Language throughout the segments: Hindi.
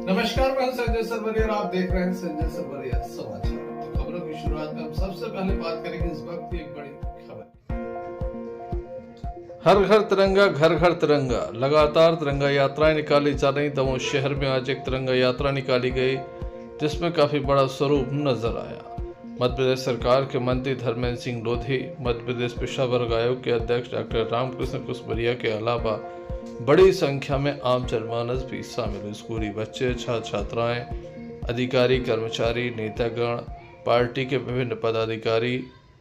नमस्कार, मैं संजय सरवरिया और आप देख रहे हैं संजय सरवरिया समाचार। खबरों की शुरुआत में हम सबसे पहले बात करेंगे इस वक्त की एक बड़ी खबर। हर घर तिरंगा, घर घर तिरंगा। लगातार तिरंगा यात्राएं निकाली जा रही। दमोह शहर में आज एक तिरंगा यात्रा निकाली गई जिसमें काफी बड़ा स्वरूप नजर आया। मध्य प्रदेश सरकार के मंत्री धर्मेंद्र सिंह लोधी, मध्य प्रदेश पेशा वर्ग आयोग के अध्यक्ष डॉक्टर रामकृष्ण कुशमरिया के अलावा बड़ी संख्या में आम जनमानस भी शामिल। स्कूली बच्चे, छात्र छात्राएं, अधिकारी, कर्मचारी, नेतागण, पार्टी के विभिन्न पदाधिकारी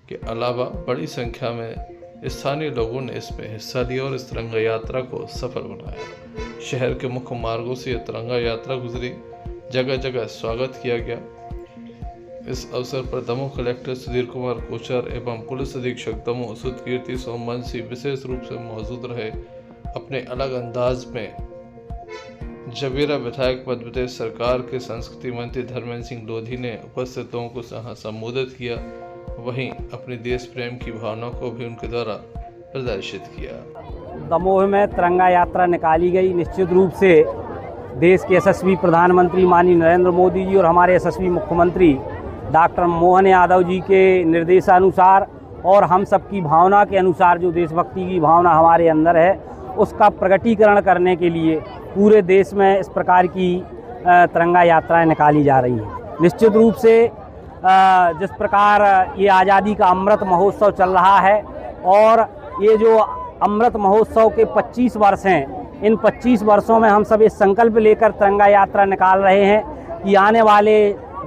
के अलावा बड़ी संख्या में स्थानीय लोगों ने इसमें हिस्सा लिया और इस तिरंगा यात्रा को सफल बनाया। शहर के मुख्य मार्गों से यह तिरंगा यात्रा गुजरी, जगह जगह स्वागत किया गया। इस अवसर पर दमोह कलेक्टर सुधीर कुमार कोचर एवं पुलिस अधीक्षक दमोह सुधकीर्ति सोमवंशी विशेष रूप से मौजूद रहे। अपने अलग अंदाज में जवेरा विधायक मध्य प्रदेश सरकार के संस्कृति मंत्री धर्मेंद्र सिंह लोधी ने उपस्थित लोगों को संबोधित किया, वहीं अपने देश प्रेम की भावना को भी उनके द्वारा प्रदर्शित किया। दमोह में तिरंगा यात्रा निकाली गई। निश्चित रूप से देश के यशस्वी प्रधानमंत्री माननीय नरेंद्र मोदी जी और हमारे यशस्वी मुख्यमंत्री डॉक्टर मोहन यादव जी के निर्देशानुसार और हम सबकी भावना के अनुसार जो देशभक्ति की भावना हमारे अंदर है उसका प्रकटीकरण करने के लिए पूरे देश में इस प्रकार की तिरंगा यात्राएं निकाली जा रही हैं। निश्चित रूप से जिस प्रकार ये आज़ादी का अमृत महोत्सव चल रहा है और ये जो अमृत महोत्सव के 25 वर्ष हैं, इन 25 वर्षों में हम सब ये संकल्प लेकर तिरंगा यात्रा निकाल रहे हैं कि आने वाले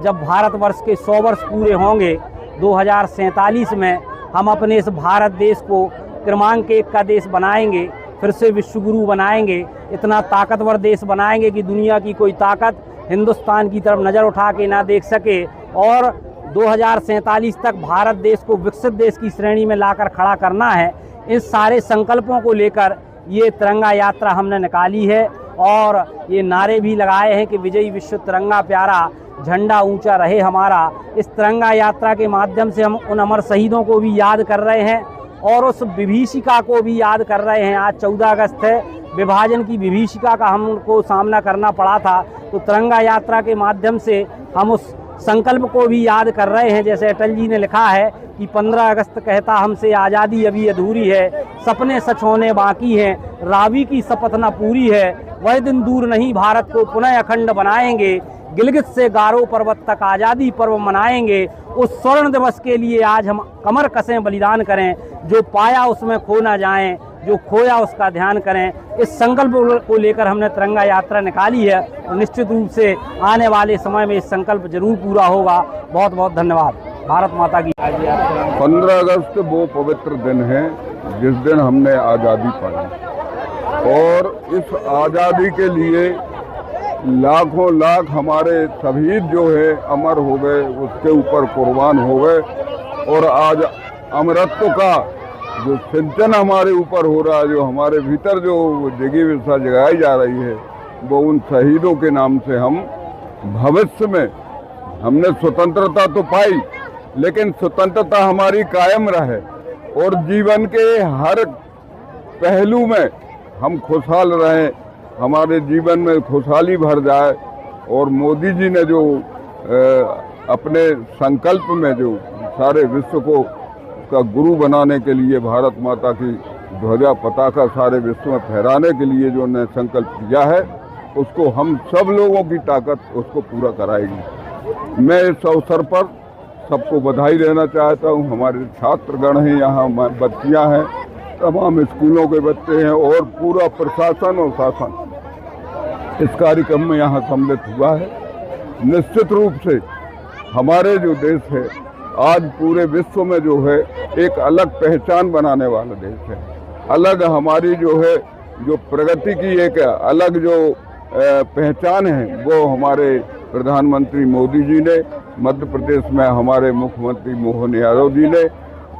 जब भारतवर्ष के 100 वर्ष पूरे होंगे 2047 में हम अपने इस भारत देश को क्रमांक 1 का देश बनाएंगे, फिर से विश्वगुरु बनाएंगे, इतना ताकतवर देश बनाएंगे कि दुनिया की कोई ताकत हिंदुस्तान की तरफ नज़र उठा के ना देख सके और 2047 तक भारत देश को विकसित देश की श्रेणी में लाकर खड़ा करना है। इस सारे संकल्पों को लेकर ये तिरंगा यात्रा हमने निकाली है और ये नारे भी लगाए हैं कि विजयी विश्व तिरंगा प्यारा, झंडा ऊंचा रहे हमारा। इस तिरंगा यात्रा के माध्यम से हम उन अमर शहीदों को भी याद कर रहे हैं और उस विभीषिका को भी याद कर रहे हैं। आज 14 अगस्त है, विभाजन की विभीषिका का हमको सामना करना पड़ा था, तो तिरंगा यात्रा के माध्यम से हम उस संकल्प को भी याद कर रहे हैं। जैसे अटल जी ने लिखा है कि 15 अगस्त कहता हमसे आज़ादी अभी अधूरी है, सपने सच होने बाकी हैं, रावी की शपथ न पूरी है, वह दिन दूर नहीं भारत को पुनः अखंड बनाएंगे, गिलगित से गारो पर्वत तक आज़ादी पर्व मनाएंगे। उस स्वर्ण दिवस के लिए आज हम कमर कसें, बलिदान करें, जो पाया उसमें खो ना जाएं, जो खोया उसका ध्यान करें। इस संकल्प को लेकर हमने तिरंगा यात्रा निकाली है और निश्चित रूप से आने वाले समय में इस संकल्प जरूर पूरा होगा। बहुत बहुत धन्यवाद। भारत माता की। 15 अगस्त वो पवित्र दिन है जिस दिन हमने आज़ादी पाई और इस आज़ादी के लिए लाखों लाख हमारे शहीद जो है अमर हो गए, उसके ऊपर कुर्बान हो गए और आज अमरत्व का जो सिंचन हमारे ऊपर हो रहा है, जो हमारे भीतर जो जिज्ञासा जगाई जा रही है, वो उन शहीदों के नाम से हम भविष्य में हमने स्वतंत्रता तो पाई लेकिन स्वतंत्रता हमारी कायम रहे और जीवन के हर पहलू में हम खुशहाल रहें, हमारे जीवन में खुशहाली भर जाए। और मोदी जी ने जो अपने संकल्प में जो सारे विश्व को का गुरु बनाने के लिए भारत माता की ध्वजा पताका सारे विश्व में फहराने के लिए जो उन्होंने संकल्प किया है, उसको हम सब लोगों की ताकत उसको पूरा कराएगी। मैं इस अवसर पर सबको बधाई देना चाहता हूँ। हमारे छात्रगण हैं, यहाँ बच्चियाँ हैं, तमाम स्कूलों के बच्चे हैं और पूरा प्रशासन और शासन इस कार्यक्रम में यहाँ सम्मिलित हुआ है। निश्चित रूप से हमारे जो देश है आज पूरे विश्व में जो है एक अलग पहचान बनाने वाला देश है। अलग हमारी जो है जो प्रगति की एक अलग जो पहचान है वो हमारे प्रधानमंत्री मोदी जी ने, मध्य प्रदेश में हमारे मुख्यमंत्री मोहन यादव जी ने।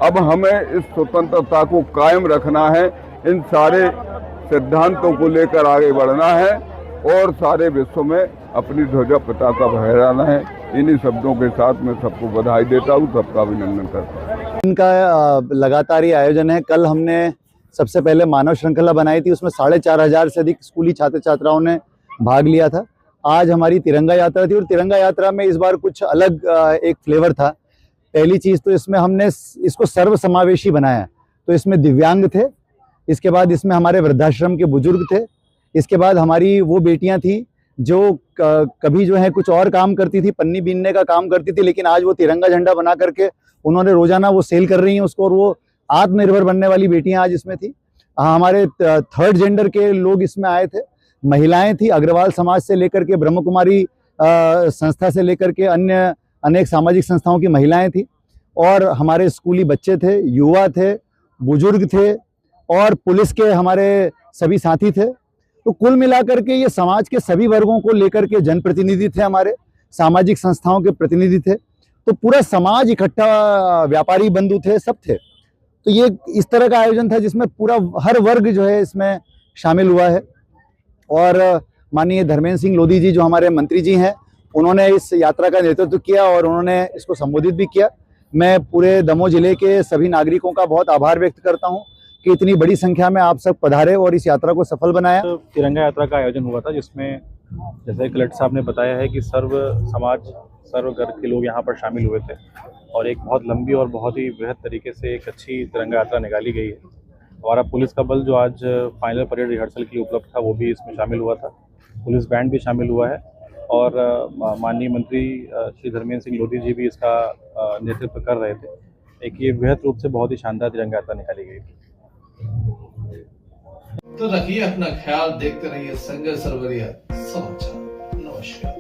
अब हमें इस स्वतंत्रता को कायम रखना है, इन सारे सिद्धांतों को लेकर आगे बढ़ना है और सारे विश्व में अपनी ध्वजा पताका फहराना है। इन्हीं शब्दों के साथ मैं सबको बधाई देता हूँ, सबका अभिनंदन करता हूँ। इनका लगातार ये आयोजन है। कल हमने सबसे पहले मानव श्रृंखला बनाई थी, उसमें 4500 से अधिक स्कूली छात्र छात्राओं ने भाग लिया था। आज हमारी तिरंगा यात्रा थी और तिरंगा यात्रा में इस बार कुछ अलग एक फ्लेवर था। पहली चीज तो इसमें हमने इसको सर्वसमावेशी बनाया। तो इसमें दिव्यांग थे, इसके बाद इसमें हमारे वृद्धाश्रम के बुजुर्ग थे, इसके बाद हमारी वो बेटियां थी जो कभी जो है कुछ और काम करती थी, पन्नी बीनने का काम करती थी, लेकिन आज वो तिरंगा झंडा बना करके उन्होंने रोजाना वो सेल कर रही हैं उसको, और वो आत्मनिर्भर बनने वाली बेटियां आज इसमें थी। हमारे थर्ड जेंडर के लोग इसमें आए थे, महिलाएं थी, अग्रवाल समाज से लेकर के ब्रह्म कुमारी संस्था से लेकर के अन्य अनेक सामाजिक संस्थाओं की महिलाएं थी, और हमारे स्कूली बच्चे थे, युवा थे, बुजुर्ग थे, और पुलिस के हमारे सभी साथी थे। तो कुल मिलाकर के ये समाज के सभी वर्गों को लेकर के जनप्रतिनिधि थे, हमारे सामाजिक संस्थाओं के प्रतिनिधि थे, तो पूरा समाज इकट्ठा, व्यापारी बंधु थे, सब थे। तो ये इस तरह का आयोजन था जिसमें पूरा हर वर्ग जो है इसमें शामिल हुआ है। और माननीय धर्मेंद्र सिंह लोधी जी जो हमारे मंत्री जी हैं, उन्होंने इस यात्रा का नेतृत्व किया और उन्होंने इसको संबोधित भी किया। मैं पूरे दमोह जिले के सभी नागरिकों का बहुत आभार व्यक्त करता हूं कि इतनी बड़ी संख्या में आप सब पधारे और इस यात्रा को सफल बनाया। तो तिरंगा यात्रा का आयोजन हुआ था जिसमें जैसे कलेक्टर साहब ने बताया है कि सर्व समाज, सर्व वर्ग के लोग यहाँ पर शामिल हुए थे और एक बहुत लंबी और बहुत ही बृहद तरीके से एक अच्छी तिरंगा यात्रा निकाली गई है। हमारा पुलिस का बल जो आज फाइनल परेड रिहर्सल के लिए उपलब्ध था वो भी इसमें शामिल हुआ था, पुलिस बैंड भी शामिल हुआ है, और माननीय मंत्री श्री धर्मेंद्र सिंह लोधी जी भी इसका नेतृत्व कर रहे थे। एक ये वृहद रूप से बहुत ही शानदार तिरंगा यात्रा निकाली गई थी। तो रखिए अपना ख्याल, देखते रहिए संजय सरवरिया समाचार। नमस्कार।